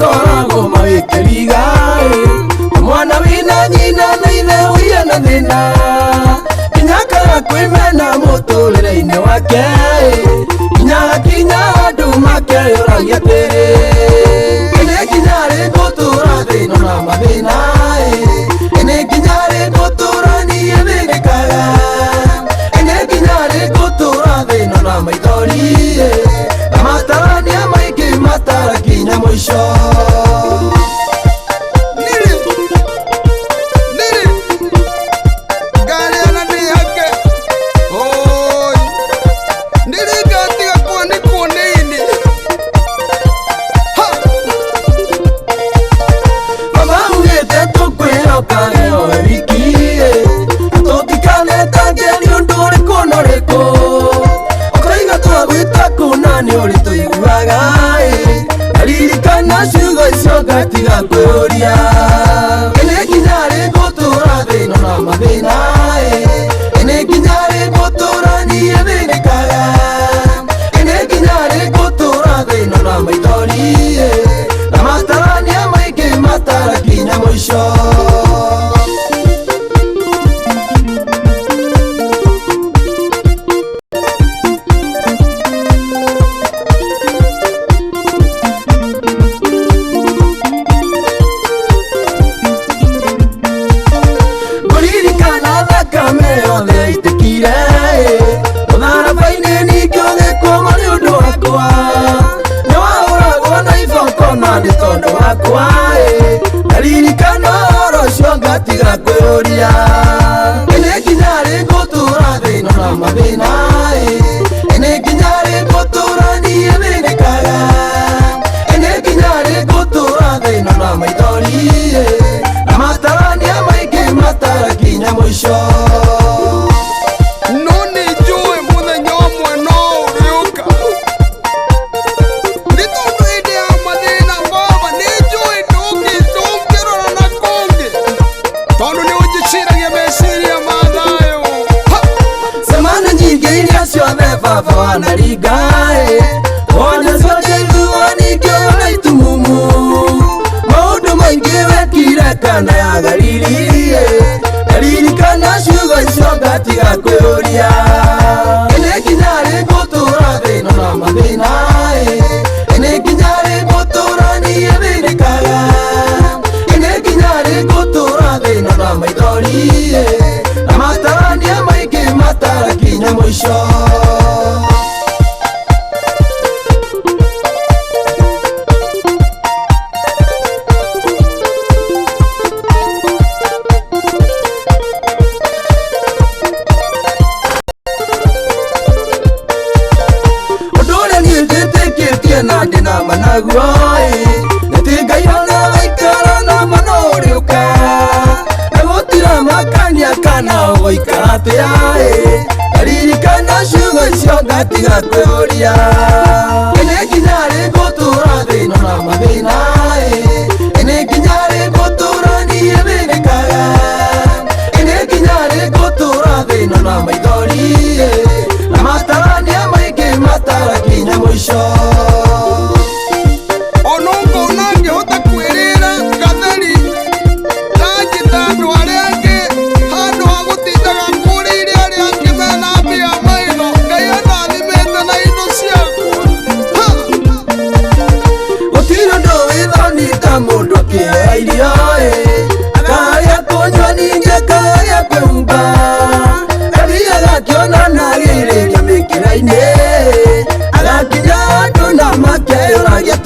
makorago magikiriga mwana wina nyina na ithe uya na thina kinyakaga kwimena muturire-ini wake kinyaga kinya andu makeyuragia tiri ene kinya ri gutura thina na mathina ene kinya ri gutura nie thirikaga ene kinya ri gutura thina na maithori matarania maingi matara kinya mwisho gatiga kweoria ene kinya ri gutura thina na mathina ene kinya ri gutura nie thirikaga ene kinya ri gutura thina na maithori na matarania maingi matara kinya mwisho gatiga kweoria ene kinya ri gutura thina na mathina ene kinya ri gutura nie thirikaga ene kinya ri gutura thina na maithori na matarania maingi matara kinya mwisho baba wanarigae ona sote duani kyo itumumu maundu maingi wekire kana ya galili kana shugo icio gatiga kweoria ene kinya ri gutura thina na mathina ene kinya ri gutura nie thirikaga ene kinya ri gutura thina na maithori na matarania maingi matara kinya mwisho na managuai netingaiona waikara na manoriuka nagutira makania kana goikara tiae aririkana shugo icio gatiga kweoria ene kinya ri gutura thina na mathina ene kinya ri gutura nie thirikaga ene kinya ri gutura thina na maithori na matarania maingi matara kinya mwisho mundu akioya irio akaria kunywa ningi akaria kwimba athiaga akiona nagiriria mikira-ini agakinya andu na makeyuragia